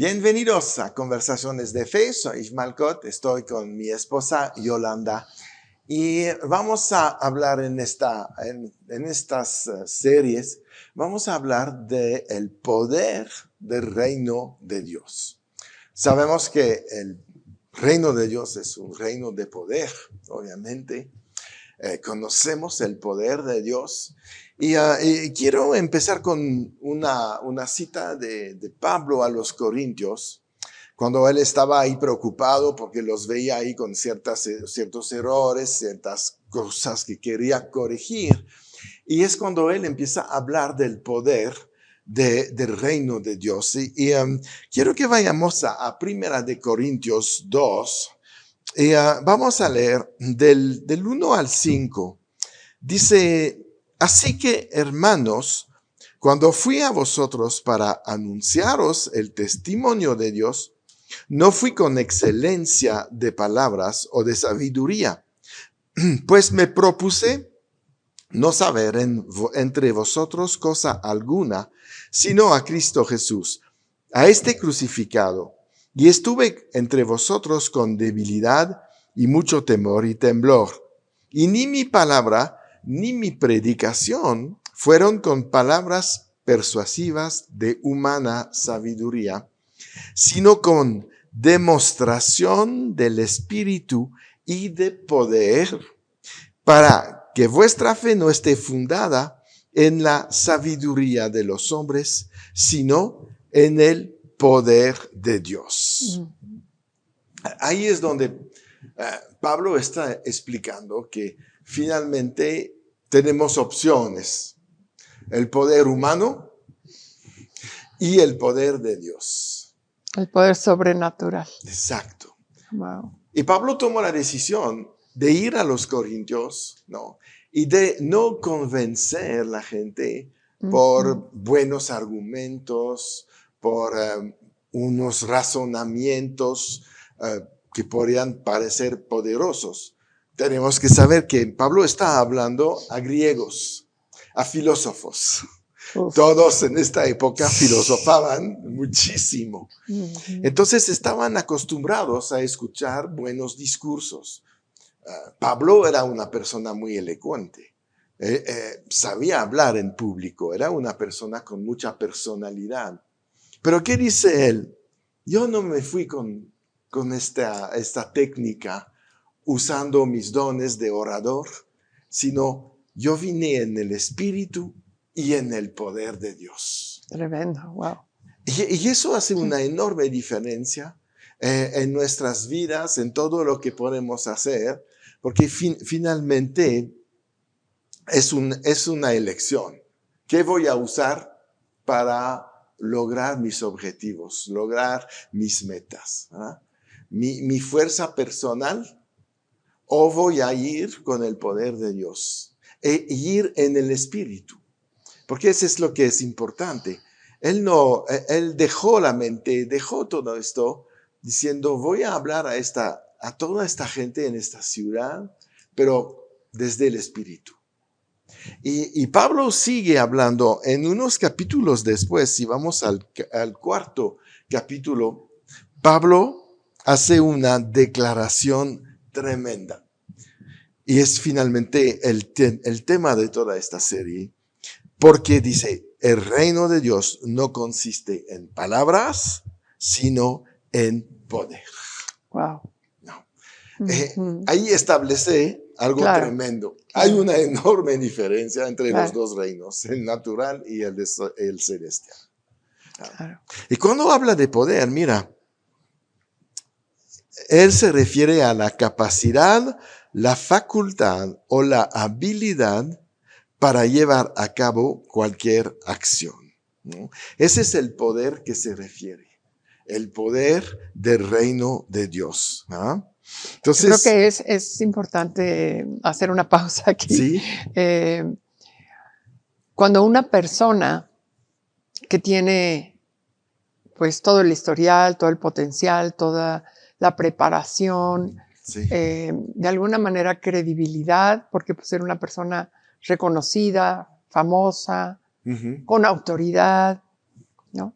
Bienvenidos a Conversaciones de Fe. Soy Ismalcot, estoy con mi esposa Yolanda y vamos a hablar en estas series, vamos a hablar del poder del reino de Dios. Sabemos que el reino de Dios es un reino de poder, obviamente. Conocemos el poder de Dios. Y quiero empezar con una cita de Pablo a los Corintios, cuando él estaba ahí preocupado porque los veía ahí con ciertos errores, ciertas cosas que quería corregir. Y es cuando él empieza a hablar del poder del reino de Dios. Quiero que vayamos a Primera de Corintios 2. Vamos a leer del 1 al 5. Dice: así que, hermanos, cuando fui a vosotros para anunciaros el testimonio de Dios, no fui con excelencia de palabras o de sabiduría, pues me propuse no saber entre vosotros cosa alguna, sino a Cristo Jesús, a este crucificado. Y estuve entre vosotros con debilidad y mucho temor y temblor. Y ni mi palabra ni mi predicación fueron con palabras persuasivas de humana sabiduría, sino con demostración del Espíritu y de poder, para que vuestra fe no esté fundada en la sabiduría de los hombres, sino en el poder de Dios. Ahí es donde Pablo está explicando que finalmente tenemos opciones: el poder humano y el poder de Dios. El poder sobrenatural. Exacto. Wow. Y Pablo tomó la decisión de ir a los Corintios, ¿no? Y de no convencer a la gente por buenos argumentos, por unos razonamientos que podrían parecer poderosos. Tenemos que saber que Pablo está hablando a griegos, a filósofos. Uf. Todos en esta época filosofaban muchísimo. Entonces estaban acostumbrados a escuchar buenos discursos. Pablo era una persona muy elocuente. Sabía hablar en público. Era una persona con mucha personalidad. Pero ¿qué dice él? Yo no me fui con esta técnica usando mis dones de orador, sino yo vine en el Espíritu y en el poder de Dios. Tremendo, wow. Y eso hace una enorme diferencia en nuestras vidas, en todo lo que podemos hacer, porque finalmente es una elección. ¿Qué voy a usar para lograr mis objetivos, lograr mis metas? ¿Mi fuerza personal? ¿O voy a ir con el poder de Dios? Ir en el Espíritu. Porque eso es lo que es importante. Él dejó la mente, dejó todo esto, diciendo: voy a hablar a toda esta gente en esta ciudad, pero desde el Espíritu. Y Pablo sigue hablando en unos capítulos después. Si vamos al cuarto capítulo, Pablo hace una declaración tremenda. Y es finalmente el tema de toda esta serie. Porque dice: el reino de Dios no consiste en palabras, sino en poder. Wow. No. Ahí establece algo tremendo. Claro. Hay una enorme diferencia entre los dos reinos, el natural y el celestial. Claro. Y cuando habla de poder, mira, él se refiere a la capacidad, la facultad o la habilidad para llevar a cabo cualquier acción, ¿no? Ese es el poder que se refiere, el poder del reino de Dios, ¿no? Entonces, yo creo que es importante hacer una pausa aquí. ¿sí? Cuando una persona que tiene pues todo el historial, todo el potencial, toda la preparación, Sí. de alguna manera credibilidad, porque pues era una persona reconocida, famosa, con autoridad, ¿no?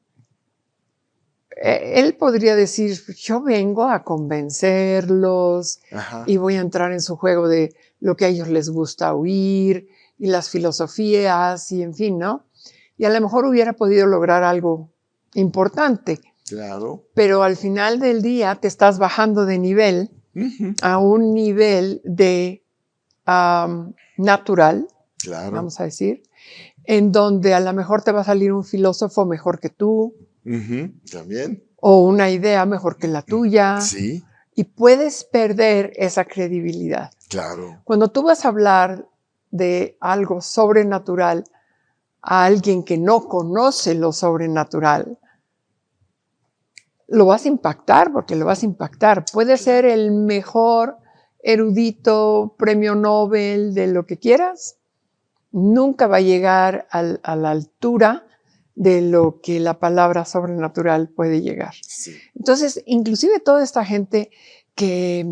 Él podría decir, yo vengo a convencerlos Ajá. y voy a entrar en su juego de lo que a ellos les gusta oír y las filosofías y en fin, ¿no? Y a lo mejor hubiera podido lograr algo importante, Claro. pero al final del día te estás bajando de nivel a un nivel de natural, Claro. vamos a decir, en donde a lo mejor te va a salir un filósofo mejor que tú, También. o una idea mejor que la tuya, Sí, y puedes perder esa credibilidad. claro. Cuando tú vas a hablar de algo sobrenatural a alguien que no conoce lo sobrenatural, lo vas a impactar, porque lo vas a impactar. Puede ser el mejor erudito, premio Nobel, de lo que quieras, nunca va a llegar a la altura de lo que la palabra sobrenatural puede llegar. Sí. Entonces, inclusive toda esta gente que,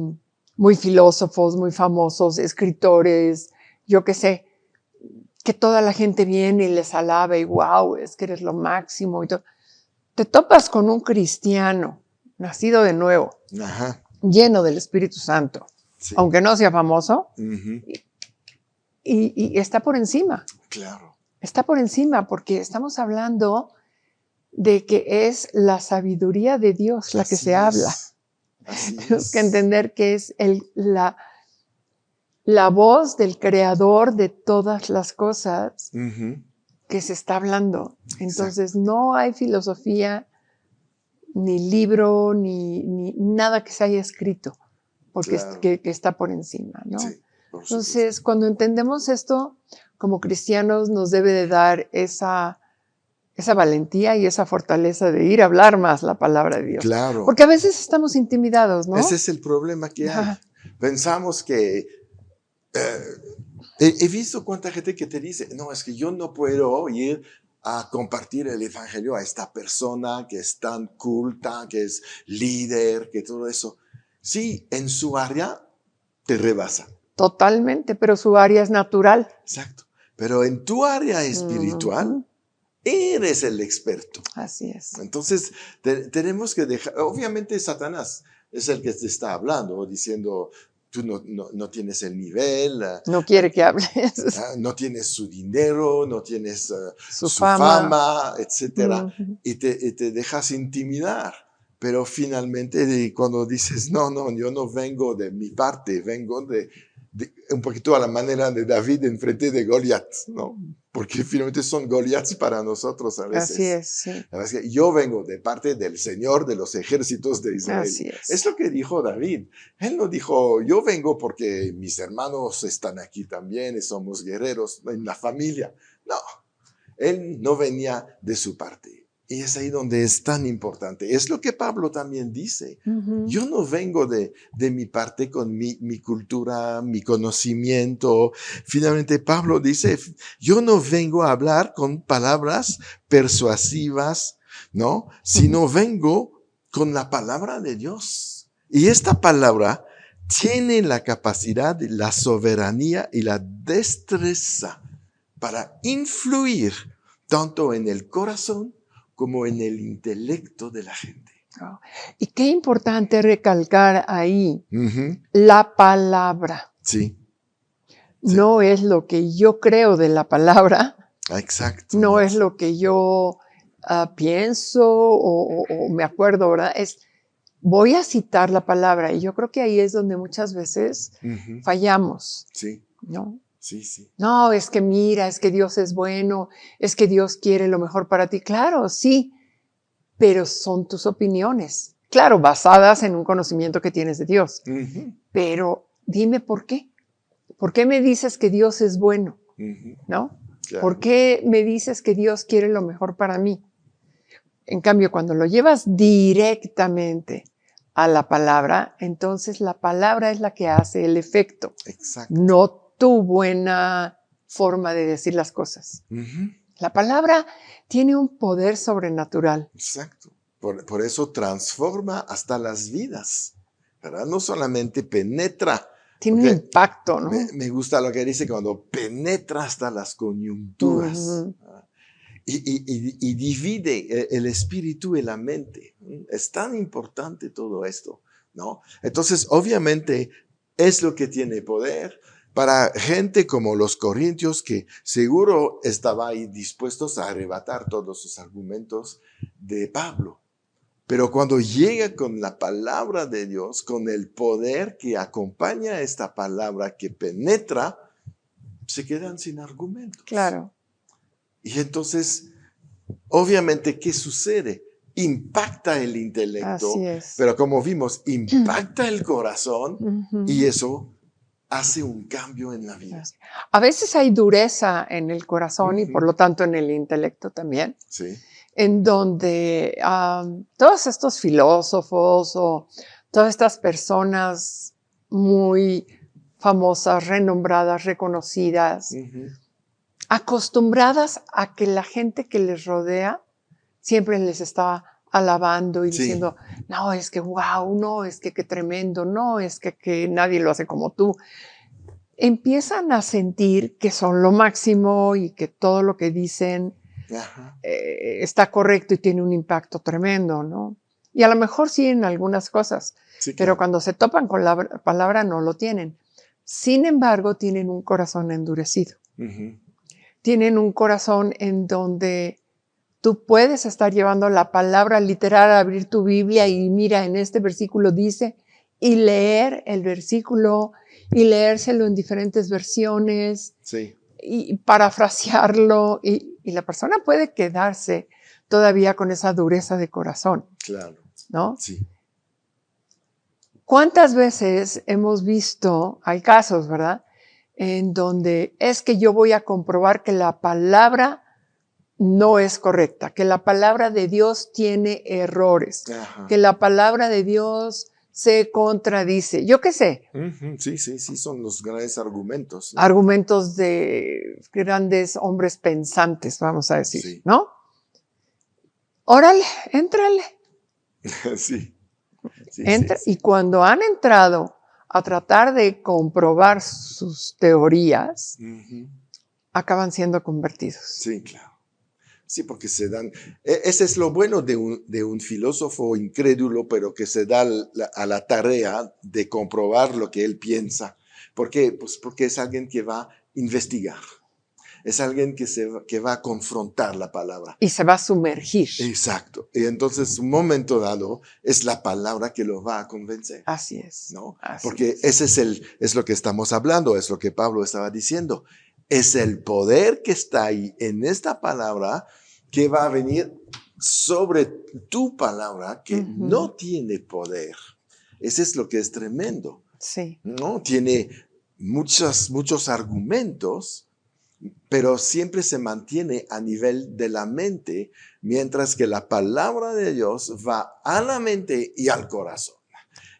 muy filósofos, muy famosos, escritores, yo qué sé, que toda la gente viene y les alaba y wow, es que eres lo máximo y todo. Te topas con un cristiano, nacido de nuevo, Ajá. lleno del Espíritu Santo, Sí. aunque no sea famoso, Ujú. y está por encima. Claro. Está por encima porque estamos hablando de que es la sabiduría de Dios la que Así se habla. es. Así Tenemos que es. entender que es la voz del creador de todas las cosas Ujú. que se está hablando. Entonces no hay filosofía, ni libro, ni nada que se haya escrito, porque Claro. que está por encima, ¿no? Sí, por Entonces, supuesto. cuando entendemos esto, como cristianos nos debe de dar esa valentía y esa fortaleza de ir a hablar más la palabra de Dios. Claro. Porque a veces estamos intimidados, ¿no? Ese es el problema que hay. Ajá. Pensamos que he visto cuánta gente que te dice, no, es que yo no puedo ir a compartir el evangelio a esta persona que es tan culta, que es líder, que todo eso. Sí, en su área te rebasa. Totalmente, pero su área es natural. Exacto. Pero en tu área espiritual, eres el experto. Así es. Entonces, tenemos que dejar, obviamente Satanás es el que te está hablando, diciendo, tú no tienes el nivel, No quiere que hables. no tienes su dinero, no tienes Su su fama. fama, etc. Y te dejas intimidar. Pero finalmente cuando dices, no, yo no vengo de mi parte, vengo de un poquito a la manera de David enfrente de Goliat, ¿no? Porque finalmente son Goliats para nosotros a veces. Así es, sí. La verdad es que yo vengo de parte del Señor de los ejércitos de Israel. Así es. Es lo que dijo David. Él no dijo, yo vengo porque mis hermanos están aquí también y somos guerreros en la familia. No, él no venía de su parte. Y es ahí donde es tan importante. Es lo que Pablo también dice. Yo no vengo de mi parte con mi cultura, mi conocimiento. Finalmente Pablo dice, yo no vengo a hablar con palabras persuasivas, ¿no? Sino vengo con la palabra de Dios. Y esta palabra tiene la capacidad, la soberanía y la destreza para influir tanto en el corazón como en el intelecto de la gente. Oh. Y qué importante recalcar ahí la palabra. Sí. No es lo que yo creo de la palabra. Exacto. No es lo que yo pienso o me acuerdo, ¿verdad? Voy a citar la palabra y yo creo que ahí es donde muchas veces fallamos. Sí. ¿No? Sí. No, es que mira, es que Dios es bueno, es que Dios quiere lo mejor para ti. Claro, sí, pero son tus opiniones. Claro, basadas en un conocimiento que tienes de Dios. Pero dime por qué. ¿Por qué me dices que Dios es bueno? ¿No? Claro. ¿Por qué me dices que Dios quiere lo mejor para mí? En cambio, cuando lo llevas directamente a la palabra, entonces la palabra es la que hace el efecto. Exacto. No tu buena forma de decir las cosas. La palabra tiene un poder sobrenatural. Exacto. Por eso transforma hasta las vidas, ¿verdad? No solamente penetra. Tiene un impacto, ¿no? Me gusta lo que dice cuando penetra hasta las coyunturas. y divide el espíritu y la mente. Es tan importante todo esto, ¿no? Entonces, obviamente, es lo que tiene poder para gente como los corintios, que seguro estaban ahí dispuestos a arrebatar todos sus argumentos de Pablo. Pero cuando llega con la palabra de Dios, con el poder que acompaña esta palabra, que penetra, se quedan sin argumentos. Claro. Y entonces, obviamente, ¿qué sucede? Impacta el intelecto, Así es. pero como vimos, impacta el corazón Ujú. y eso hace un cambio en la vida. A veces hay dureza en el corazón y por lo tanto en el intelecto también, Sí, en donde todos estos filósofos o todas estas personas muy famosas, renombradas, reconocidas, acostumbradas a que la gente que les rodea siempre les está alabando y Sí. diciendo, no, es que wow, no, es que qué tremendo, no, es que nadie lo hace como tú. Empiezan a sentir que son lo máximo y que todo lo que dicen Ajá. Está correcto y tiene un impacto tremendo, ¿no? Y a lo mejor sí en algunas cosas, Sí, pero claro. cuando se topan con la palabra no lo tienen. Sin embargo, tienen un corazón endurecido. Ujú. Tienen un corazón en donde tú puedes estar llevando la palabra literal, abrir tu Biblia y mira, en este versículo dice, y leer el versículo y leérselo en diferentes versiones Sí, y parafrasearlo y la persona puede quedarse todavía con esa dureza de corazón, claro. ¿no? Sí. ¿Cuántas veces hemos visto, hay casos, ¿verdad?, en donde es que yo voy a comprobar que la palabra no es correcta, que la palabra de Dios tiene errores, Ajá. que la palabra de Dios se contradice. Yo qué sé, Ujú. Sí, sí, sí, son los grandes argumentos, ¿no? argumentos de grandes hombres pensantes, vamos a decir, Sí. ¿no? Órale, éntrale, Sí, sí, sí, entra. sí. Y cuando han entrado a tratar de comprobar sus teorías, Ujú. acaban siendo convertidos. Sí, claro. Sí, porque se dan. Ese es lo bueno de un filósofo incrédulo, pero que se da a la tarea de comprobar lo que él piensa. ¿Por qué? Pues porque es alguien que va a investigar. Es alguien que va a confrontar la palabra. Y se va a sumergir. Exacto. Y entonces, un momento dado, es la palabra que lo va a convencer. Así es. ¿No? Así Porque es. ese es lo que estamos hablando, es lo que Pablo estaba diciendo. Es el poder que está ahí en esta palabra que va a venir sobre tu palabra que no tiene poder. Ese es lo que es tremendo, Sí. ¿no? Tiene muchos argumentos, pero siempre se mantiene a nivel de la mente, mientras que la palabra de Dios va a la mente y al corazón.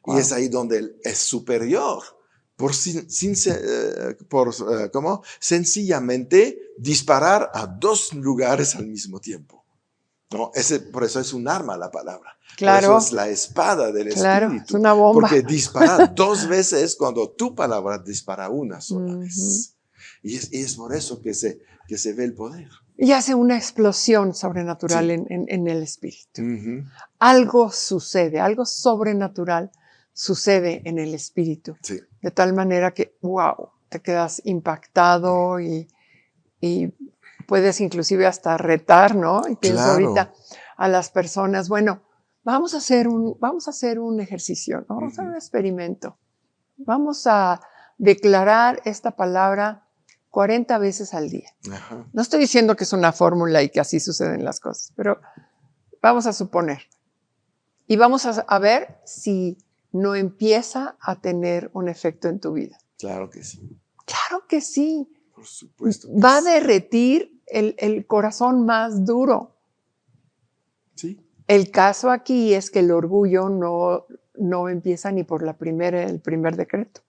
Wow. Y es ahí donde es superior, ¿cómo? Sencillamente disparar a dos lugares al mismo tiempo. ¿No? Por eso es un arma la palabra. Claro. Por eso es la espada del Claro, espíritu. es una bomba. Porque dispara dos veces cuando tu palabra dispara una sola vez. Y es por eso que se ve el poder. Y hace una explosión sobrenatural Sí. en el espíritu. Ujú. Algo sucede, algo sobrenatural sucede en el espíritu. Sí. De tal manera que, wow, te quedas impactado y puedes inclusive hasta retar, ¿no? Y pienso Claro. ahorita a las personas, bueno, vamos a hacer un ejercicio, ¿no? Vamos a hacer un experimento. Vamos a declarar esta palabra 40 veces al día. Ajá. No estoy diciendo que es una fórmula y que así suceden las cosas, pero vamos a suponer. Y vamos a ver si no empieza a tener un efecto en tu vida. Claro que sí. Claro que sí. Por supuesto. Que Va a sí. derretir el corazón más duro. Sí. El caso aquí es que el orgullo no empieza ni por el primer decreto.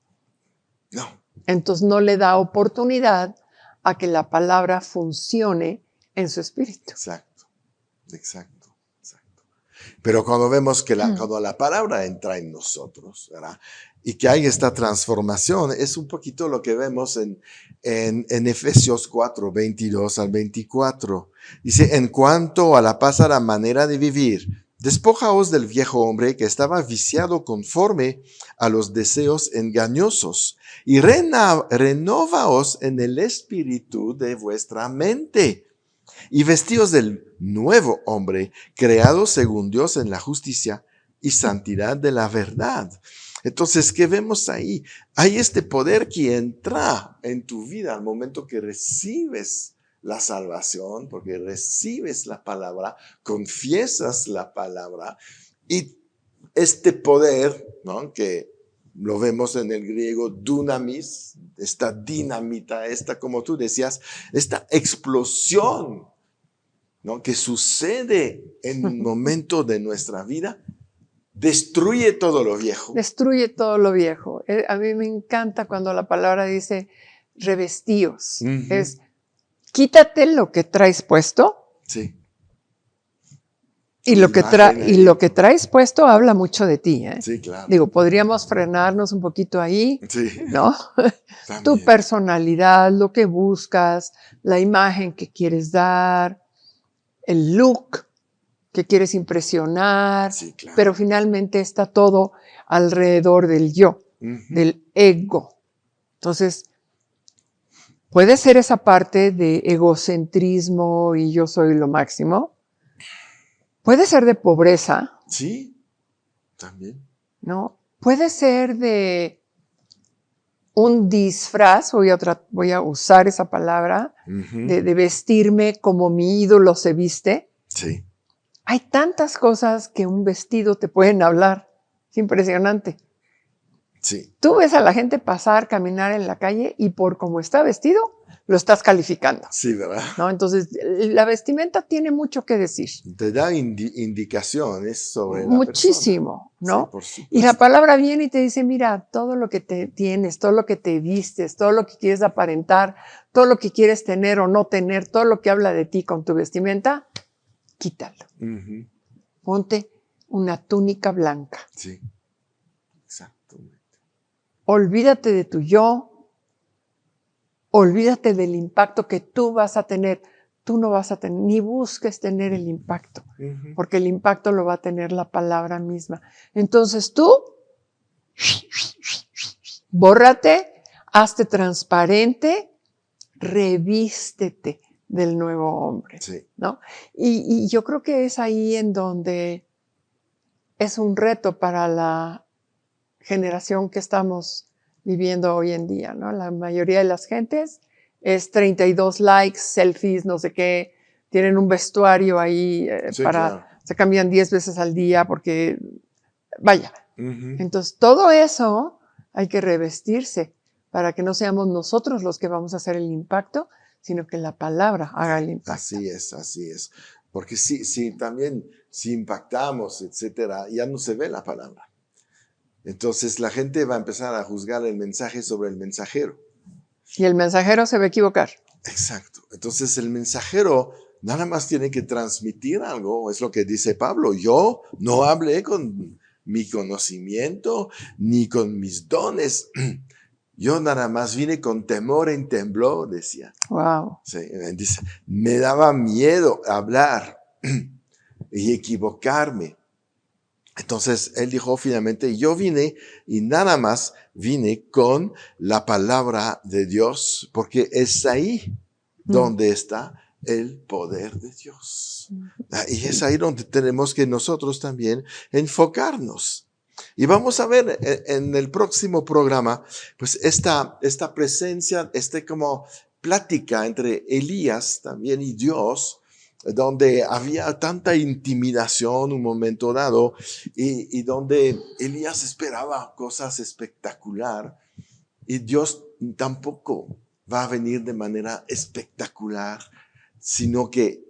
No. Entonces no le da oportunidad a que la palabra funcione en su espíritu. Exacto. Exacto. Pero cuando vemos que cuando la palabra entra en nosotros, ¿verdad? y que hay esta transformación es un poquito lo que vemos en Efesios 4, 22 al 24. Dice, en cuanto a la pasada manera de vivir, despojaos del viejo hombre que estaba viciado conforme a los deseos engañosos y renovaos en el espíritu de vuestra mente y vestíos del nuevo hombre creado según Dios en la justicia y santidad de la verdad. Entonces, ¿qué vemos ahí? Hay este poder que entra en tu vida al momento que recibes la salvación, porque recibes la palabra, confiesas la palabra, y este poder, ¿no?, que lo vemos en el griego dunamis, esta dinamita, esta, como tú decías, esta explosión, ¿no?, que sucede en un momento de nuestra vida, destruye todo lo viejo. Destruye todo lo viejo. A mí me encanta cuando la palabra dice revestíos. Es quítate lo que traes puesto. Sí. Y lo que traes puesto habla mucho de ti, ¿eh? Sí, claro. Digo, podríamos frenarnos un poquito ahí, Sí. ¿no? Tu personalidad, lo que buscas, la imagen que quieres dar, el look que quieres impresionar, Sí, claro. pero finalmente está todo alrededor del yo, del ego. Entonces, puede ser esa parte de egocentrismo y yo soy lo máximo. Puede ser de pobreza. Sí, también. ¿No? Puede ser de un disfraz, voy a usar esa palabra, de vestirme como mi ídolo se viste. Sí. Hay tantas cosas que un vestido te pueden hablar. Es impresionante. Sí. Tú ves a la gente pasar, caminar en la calle y por cómo está vestido, lo estás calificando. Sí, ¿verdad? ¿No? Entonces, la vestimenta tiene mucho que decir. Te da indicaciones sobre muchísimo, la persona. ¿no? Sí, por supuesto. Y la palabra viene y te dice, mira, todo lo que te tienes, todo lo que te vistes, todo lo que quieres aparentar, todo lo que quieres tener o no tener, todo lo que habla de ti con tu vestimenta, quítalo. Ponte una túnica blanca. Sí, exactamente. Olvídate de tu yo, olvídate del impacto que tú vas a tener. Tú no vas a tener, ni busques tener el impacto, porque el impacto lo va a tener la palabra misma. Entonces tú, bórrate, hazte transparente, revístete del nuevo hombre, Sí. ¿no? Y yo creo que es ahí en donde es un reto para la generación que estamos viviendo hoy en día, ¿no? La mayoría de las gentes es 32 likes, selfies, no sé qué, tienen un vestuario ahí Sí, para, claro. se cambian 10 veces al día porque, vaya. Entonces, todo eso hay que revestirse para que no seamos nosotros los que vamos a hacer el impacto, sino que la palabra haga el impacto. Así es. Porque también si impactamos, etcétera, ya no se ve la palabra. Entonces la gente va a empezar a juzgar el mensaje sobre el mensajero. Y el mensajero se va a equivocar. Exacto. Entonces el mensajero nada más tiene que transmitir algo, es lo que dice Pablo. Yo no hablé con mi conocimiento ni con mis dones. Yo nada más vine con temor en temblor, decía. Wow. Sí, dice, me daba miedo hablar y equivocarme. Entonces él dijo finalmente, yo vine y nada más vine con la palabra de Dios, porque es ahí donde está el poder de Dios. Y es ahí donde tenemos que nosotros también enfocarnos. Y vamos a ver en el próximo programa, pues esta presencia, como plática entre Elías también y Dios, donde había tanta intimidación un momento dado y donde Elías esperaba cosas espectaculares y Dios tampoco va a venir de manera espectacular, sino que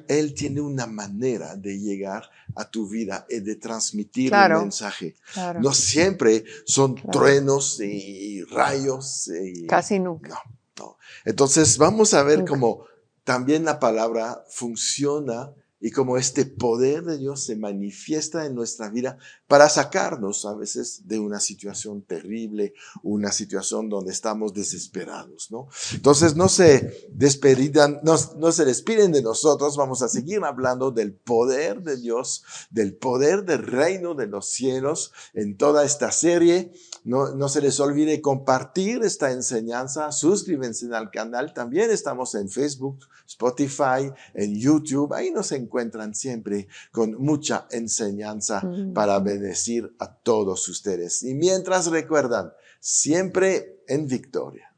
Él tiene una manera de llegar a tu vida y de transmitir el mensaje. Claro. No siempre son truenos y rayos. Casi nunca. No. Entonces vamos a ver cómo también la palabra funciona y cómo este poder de Dios se manifiesta en nuestra vida para sacarnos a veces de una situación terrible, una situación donde estamos desesperados, ¿no? Entonces no se despiden de nosotros, vamos a seguir hablando del poder de Dios, del poder del reino de los cielos en toda esta serie. No se les olvide compartir esta enseñanza, suscríbanse al canal, también estamos en Facebook, Spotify, en YouTube, ahí nos encuentran siempre con mucha enseñanza para bendecir a todos ustedes. Y mientras recuerdan, siempre en victoria.